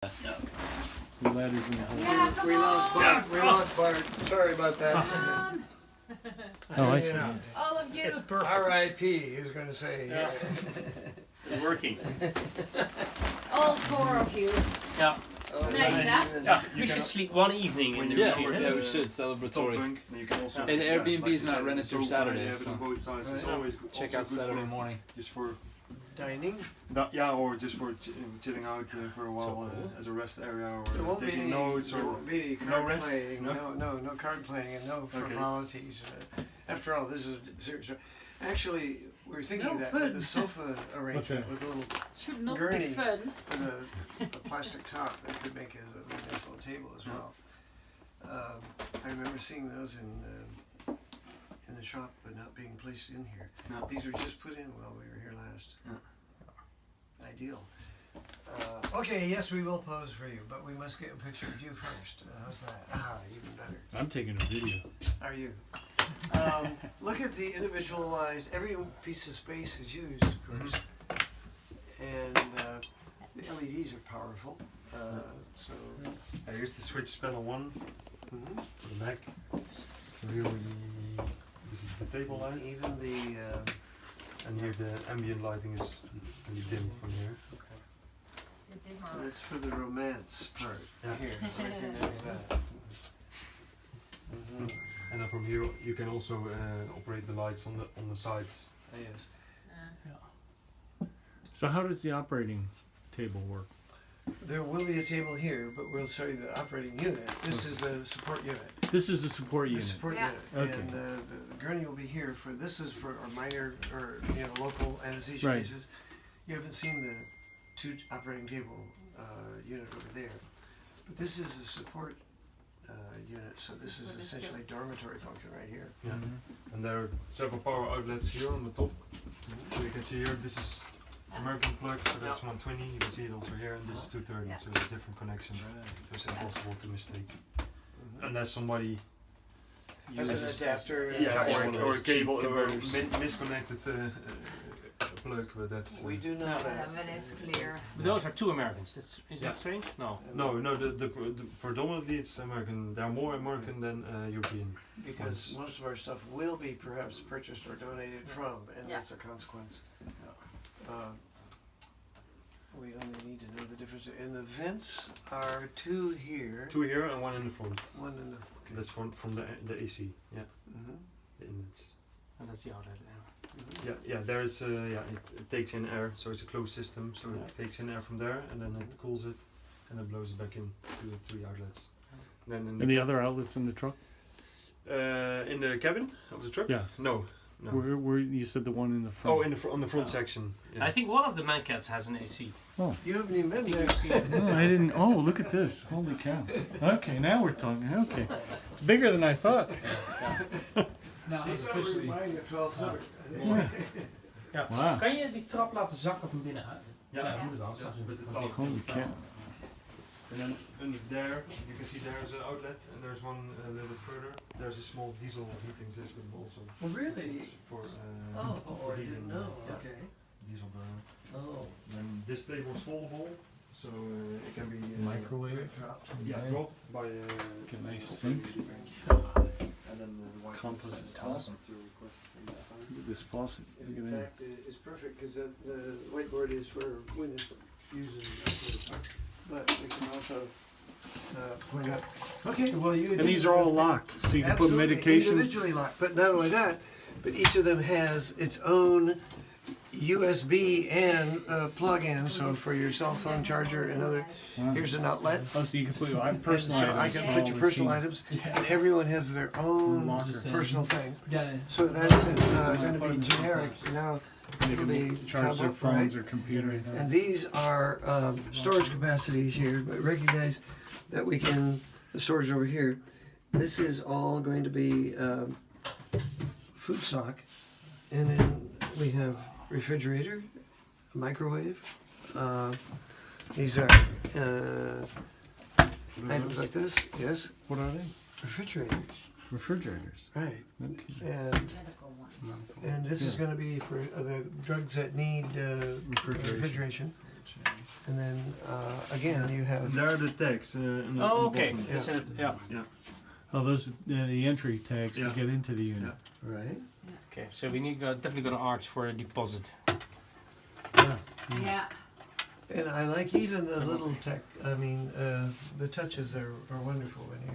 Some ladders in the hole. Yeah, come We lost Bart. on. We lost Bart. Sorry about that. Oh, I see. You know, All of you. It's perfect. R.I.P. He was going to say. Yeah. It's working. All four of you. Yeah. Oh, Nice, my huh? goodness. Yeah. We should sleep one evening in the machine. Yeah, we should. Celebratory. You can also And Airbnb is not rented through Saturday, have it so on both sides. It's Right. always check also out good Saturday for, morning. just for Dining? yeah, or just for chilling out for a while as a rest area, There or won't be taking any, notes, there or won't be any no card rest? playing. No? No card playing and no frivolities. After all, this is serious. Actually, we were thinking No that fun. with the sofa arrangement with a little Should not Gurney. be fun. with a plastic top that could make as a nice little table as well. I remember seeing those in the shop, but not being placed in here. No. These were just put in while we were here last. Yeah. Ideal. Okay, yes, we will pose for you, but we must get a picture of you first. How's that? Ah, even better. I'm taking a video. Are you? Look at the individualized, every piece of space is used, of course. And the LEDs are powerful. So, Here's the switch panel 1 mhm. for the Mac. So here this is the table light, Even the and here the ambient lighting can be dimmed from here. that's for the romance part Yeah. here. Recognize that. Mhm. And then from here you can also operate the lights on the sides. Yes. So how does the operating table work? There will be a table here, but we'll show you the operating unit. This is the support unit. This is the support The unit. support Yeah. unit. Okay. And the gurney will be here for, this is for our minor or local anesthesia Right. cases. You haven't seen the two operating table unit over there. But this is the support unit, so this is what is essentially it? dormitory function right here. Yeah. Mhm. And there are several power outlets here on the top. So you can see here, this is American plug, so that's 120. You can see it also here, and this is 230, Yeah. so it's a different connection. Right. So it's impossible to mistake. Mhm. Unless somebody As an adapter. or one of a those cable cheap or converters. misconnected plug, but that's We do know that. But it's clear. But those are two Americans. Is Yeah. that strange? No. no, the predominantly it's American. They're more American than European. Because Yes. most of our stuff will be perhaps purchased or donated from, and Yeah. that's a consequence. We only need to know the difference. And the vents are two here, 2 here and 1 in the front. one in the. Okay. That's from the AC. Yeah, Mhm. the inlets. And that's the outlet. Yeah, there is it takes in air, so it's a closed system, so Yeah. it takes in air from there, and then it cools it, and it blows it back in to the 3 outlets. Then in And the other outlets in the truck? in the cabin of the truck? Yeah. No. Where you said the one in the front? Oh, on the front Oh. section. Yeah. I think one of the Mancats has an AC. You haven't even been there. Oh, I didn't. Oh, look at this! Holy cow! Okay, now we're talking. Okay, it's bigger than I thought. Nou, These are mine at 1200. Ja. Wow. Kan je die trap laten zakken van binnenuit? Yeah. Ja, dat moet wel. Straks met het Holy cow! And then under there, you can see there's an outlet, and there's one a little bit further. There's a small diesel heating system also. Well, really? For Oh, I didn't know. Yeah. Okay. Diesel burner. Oh. And this table is foldable, so it can be Microwave. Yeah, dropped by. Get a nice sink. And then the white Compass is awesome. to request Look at this faucet. Look In at that. fact, it's perfect because the whiteboard is for when it's using. But we can also point out. Okay, well you. And these are all locked, so you can put Absolutely, medications. individually locked. But not only that, but each of them has its own USB and plug-in. So for your cell phone charger and other, Wow. here's an outlet. Oh, so you can put And personal so items. I can for put all your the personal team. items, and everyone has their own Locker. personal thing. Ja, So that isn't going to be generic. Now They it'll can be charge their come up, phones right? or computer. And these are storage capacities here, but recognize that we can, the storage over here, this is all going to be food stock. And then we have refrigerator, microwave. These are items like this, yes, What are they? refrigerators, Refrigerators. right. Okay. And, Medical one. and this is Yeah. going to be for the drugs that need Refrigeration. refrigeration. and then again you And have. there are the tags in the, Oh, on the okay. bottom. Is it? Yeah. Oh, those are the entry tags Yeah. to get into the unit. Right. Okay, so we need definitely gonna arch for a deposit. Yeah. Yeah. And I like even the little tech. I mean, the touches are wonderful when you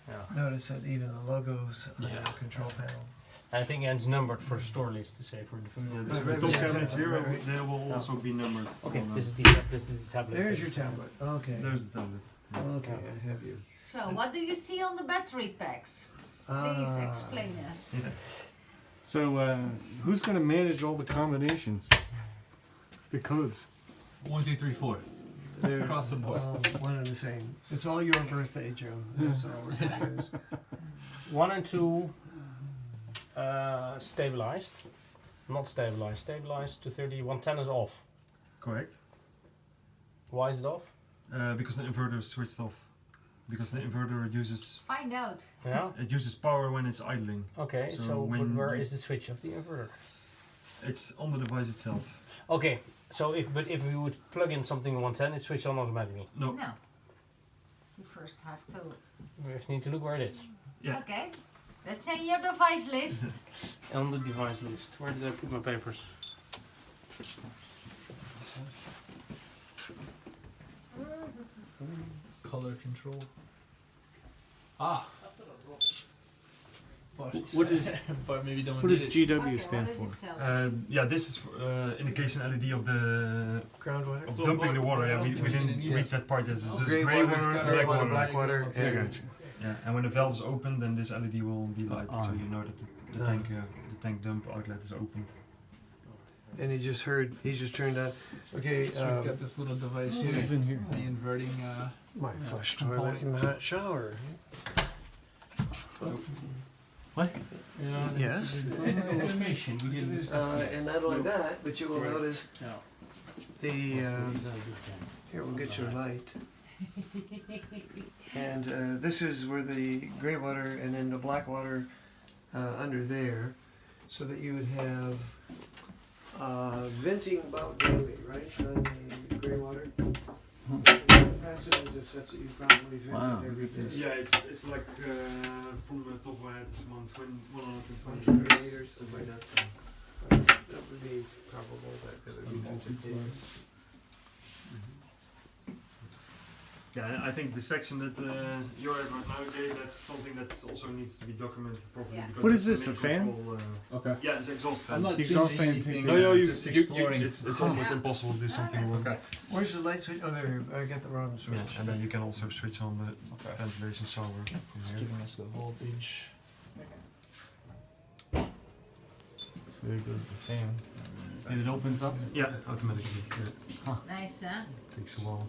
Yeah. notice that even the logos on Yeah. the control panel. I think it's numbered for store list to say for the food. Yeah, Right, the right, top yeah, cabinets exactly, here, right. they will also be numbered. Okay, on, this is the tablet. There's your tablet. Okay. There's the tablet. Okay, I have you. So, what do you see on the battery packs? Please explain us. Yeah. So who's going to manage all the combinations? The codes. 1, 2, 3, 4. They're Across the board. all one and the same. It's all your birthday, Joe. That's all we're gonna use. 1 and 2 stabilized. Not stabilized. Stabilized to 30. 110 is off. Correct. Why is it off? Because the inverter is switched off. Because the inverter uses Find out. Yeah. it uses power when it's idling. Okay, So so when where you- is the switch of the inverter? It's on the device itself. Okay, so if we would plug in something 110, it switches on automatically. No. No. You first have to. We just need to look where it is. Yeah. Okay. That's in your device list. On the device list. Where did I put my papers? Color control. Ah. But, What does- but maybe don't What need does it. GW Okay, stand what for? does it tell you? Yeah, this is indication LED of the Groundwater. of So dumping what- the water. I Yeah, don't we think we're gonna didn't need reach it. that part yet. This is Grey grey water, water, grey black water, water. black water. Yeah, And gotcha. Yeah, and when the valve is open, then this LED will be light, so on. you know that the Ah. tank dump outlet is opened. And he just heard. He's just turned on. Okay. So we've got this little device What here. is in here? The inverting. My flush component. toilet and hot shower. What? Yes. Illustration. We did this. And not only that, but you will Right. notice Yeah. the. Here, we'll get your light. And this is where the gray water and then the black water under there, so that you would have venting about daily, right, on the gray water. Capacities are such that you probably vent Wow. it every day. Yeah, it's like from the top of my head, it's 120 meters, something like that. So. That would be probable that it would be vented daily. Yeah, and I think the section that you're at right now, Jay, that's something that also needs to be documented properly. Yeah. because What it's is this, the a main fan? control, Okay. yeah, it's exhaust fan. I'm not Exhaust changing fan anything. thing. No, you just exploring. it's almost impossible to do something with Okay. Where's the light switch? Oh, there. I got the wrong switch. Yeah, and then you can also switch on the Okay. ventilation shower from It's here. giving us the voltage. So there goes the fan. And it opens up? Yeah, automatically. Yeah, Nice, huh? takes a while.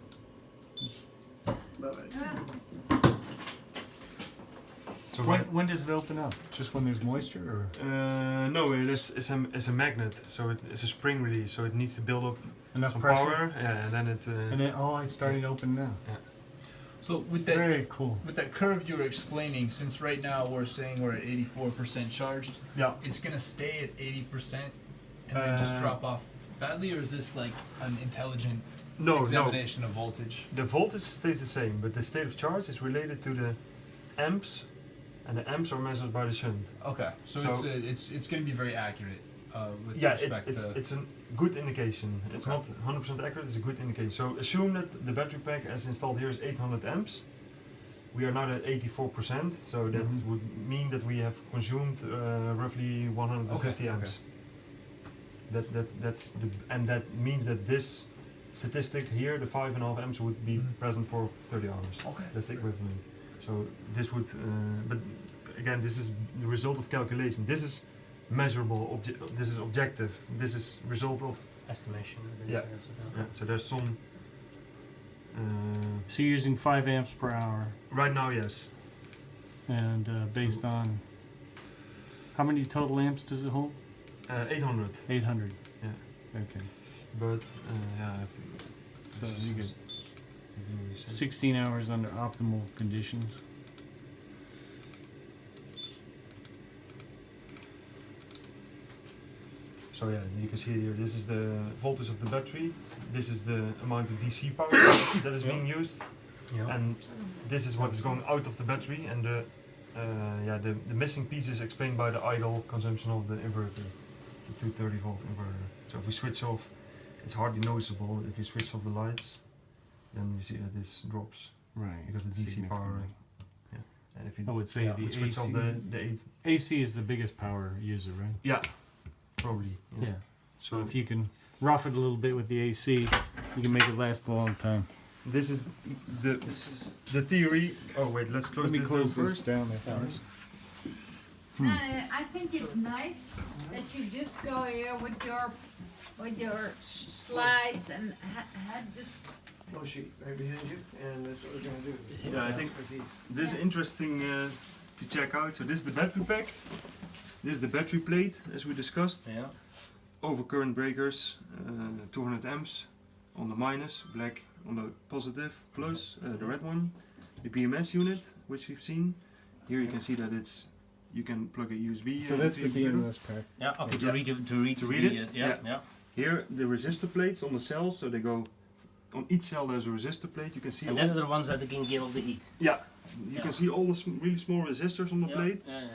So When does it open up? Just when there's moisture, or? no, it's a magnet, so it's a spring release, so it needs to build up Enough some pressure? power, yeah, and then it. And then, oh, it's starting to open now. So with that Very cool. with that curve you were explaining, since right now we're saying we're at 84% charged, Yeah. it's gonna stay at 80% and then just drop off badly, or is this like an intelligent No, examination of voltage? the voltage stays the same, but the state of charge is related to the amps, and the amps are measured by the shunt. Okay, so, So- it's gonna be very accurate with Yeah, respect to. it's a good indication. It's Okay. not 100% accurate, it's a good indication. So assume that the battery pack as installed here is 800 amps. We are now at 84%, so that Mhm. would mean that we have consumed roughly 150 Okay, amps. That's the, and that means that this statistic here, the 5.5 amps, would be Mhm. present for 30 hours. Okay. That's the equivalent. So this would, but again, this is the result of calculation. This is measurable. This is objective. This is result of Estimation. Yeah. yeah. So there's some. So you're using 5 amps per hour, Right now, yes. and based on how many total amps does it hold? 800. 800. Yeah. Okay. But yeah, I have to. So you get review this. 16 hours under optimal conditions. So yeah, you can see here, this is the voltage of the battery, this is the amount of DC power that is being used, and this is what is going out of the battery, and the missing piece is explained by the idle consumption of the inverter, the 230 volt inverter. So if we switch off, it's hardly noticeable. If you switch off the lights, then you see that this drops, Right. because the DC power. Yeah, and if you I would say the switch off the AC is the biggest power user, right? yeah, probably. Yeah. So if you can rough it a little bit with the AC, you can make it last a long time. This is the theory. Oh wait, let's close this door first. down there first. I think it's nice that you just go here with your slides and just. Flow sheet right behind you, and that's what we're going to do. Yeah, I think this is interesting to check out. So this is the battery pack. This is the battery plate, as we discussed. Yeah. Overcurrent breakers, 200 amps on the minus, black on the positive, plus the red one. The BMS unit, which we've seen. Here you can see that you can plug a USB. So that's the into your computer. BMS pack. Yeah. Okay. Yeah. To read it? Yeah. Yeah. Here the resistor plates on the cells, so they go on each cell. There's a resistor plate. You can see. And all, then are the ones that can give off the heat. yeah, you Yeah. can see all the really small resistors on the plate, Yeah.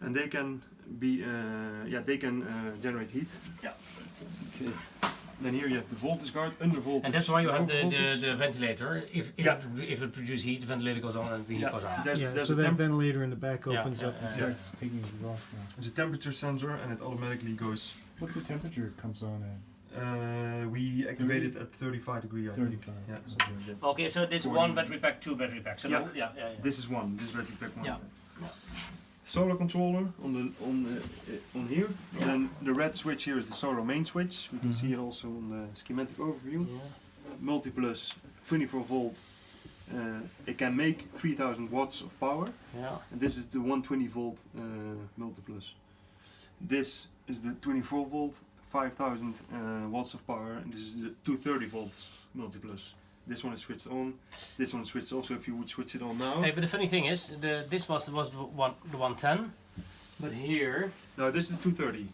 and they can be generate heat. Yeah. Okay. Then here you have the voltage guard, under voltage. And that's why you have over the ventilator. If it produces heat, the ventilator goes on and the heat Yeah. goes out. There's so a that temp- ventilator in the back Yeah, opens yeah, up and yeah. starts taking exhaust out. there's a temperature sensor, and it automatically goes. What's the temperature it comes on at? We activate it at 35 degrees. I think. 35. Yeah. So that's Okay, so this 40. one battery pack, two battery packs. So Yeah. yeah. This is one. This is battery pack one. Yeah. Solar controller on here. Yeah. Then the red switch here is the solar main switch. We can see it also on the schematic overview. Multiplus 24 volt. It can make 3000 watts of power. Yeah. And this is the 120 volt multiplus. This is the 24 volt 5000 watts of power, and this is the 230 volt multiplus. This one is switched on. This one is switched off. So if you would switch it on now. Hey, but the funny thing is, this was the 110, but here. No, this is the 230.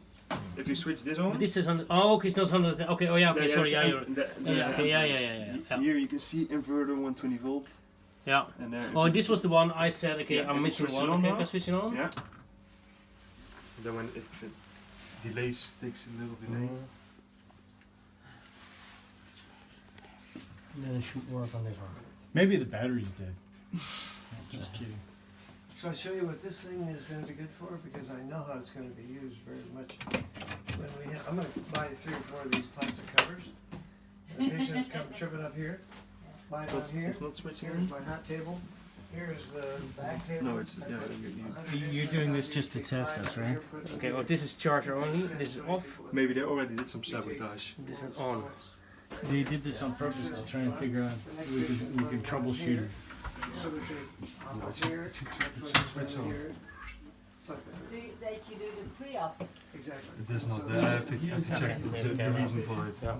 If you switch this on. But this is 100. Oh, okay, it's not 100. Okay, oh yeah, okay, then sorry, you yeah, have you're, the okay, yeah. amperage. Here you can see inverter 120 volt. Yeah. And if Oh, you- this was the one I said. Okay, Yeah, if I'm you missing switch it one. on Okay, now. can I switch it on? Yeah. Then when it delays, takes a little delay. Then it should work on this one. Maybe the battery's dead. Just kidding. So I'll show you what this thing is going to be good for, because I know how it's going to be used very much. I'm going to buy 3 or 4 of these plastic covers. The patients come tripping up here, lie down here. It's not switching Here's on. my hot table. Here's the back table. No, it's yeah. You're doing this just to test us, right? Okay, well this is charger only. This is off. Maybe they already did some sabotage. This is on. They did this on purpose to try and figure out we can troubleshoot it. So we can here, Switch on. here. That you do the pre-op. Exactly. It is not. I have to check the reason for it. Yeah.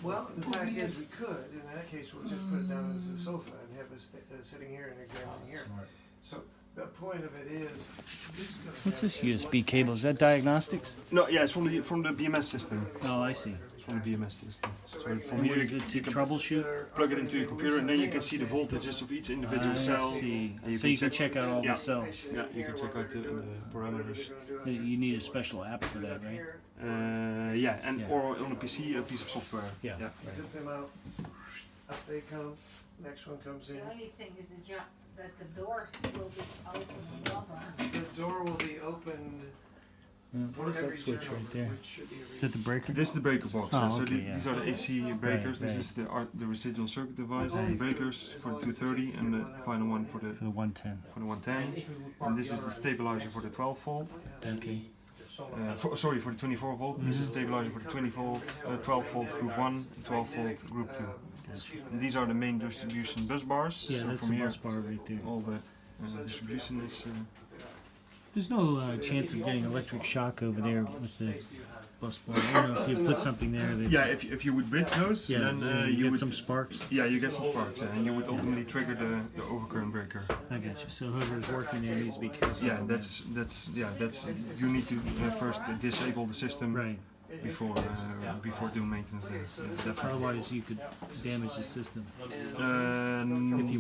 Well, the fact is, we could, in that case, we'll just put it down as a sofa and have us sitting here and examining here. So the point of it is, this is gonna What's have this as USB much cable? Is that diagnostics? No, yeah, it's from the BMS system. Oh, I see. It's from the BMS system. So from And here is you it to troubleshoot? plug it into your computer, and then you can see the voltages of each individual I cell. see. And So you can check out all Yeah. the cells. Yeah, you can check out the parameters. You need a special app for that, right? Yeah, and Yeah. or on a PC, a piece of software. Yeah. Zip them out, up they come, next one comes in. The only thing is that the door will be open and not on. The door will be opened What for is that every switch turnover, right there? which should be a Is that the breaker? This is the breaker box. Oh, So okay, yeah. these are the AC breakers. Right, This is the residual circuit device. The breakers for the 230, and the final one for the For the 110. 110. And this is the stabilizer for the 12 volt. Okay. Sorry, for the 24 volt. This is stabilizer for the 20 volt, 12 volt group 1, and 12 volt group 2. And these are the main distribution bus bars. Yeah, so that's from the here, bus bar right there. all the distribution is. There's no chance of getting electric shock over there with the bus bar. You know, if you put something there that Yeah, if you would bridge those, yeah, then you you get would. some sparks. Yeah, you get some sparks, and you would ultimately trigger the overcurrent breaker. I got you. So whoever's working there needs to be careful. Yeah, that's you need to first disable the system. Right. before doing maintenance there. Yes, definitely. Otherwise, you could damage the system. Uh, If you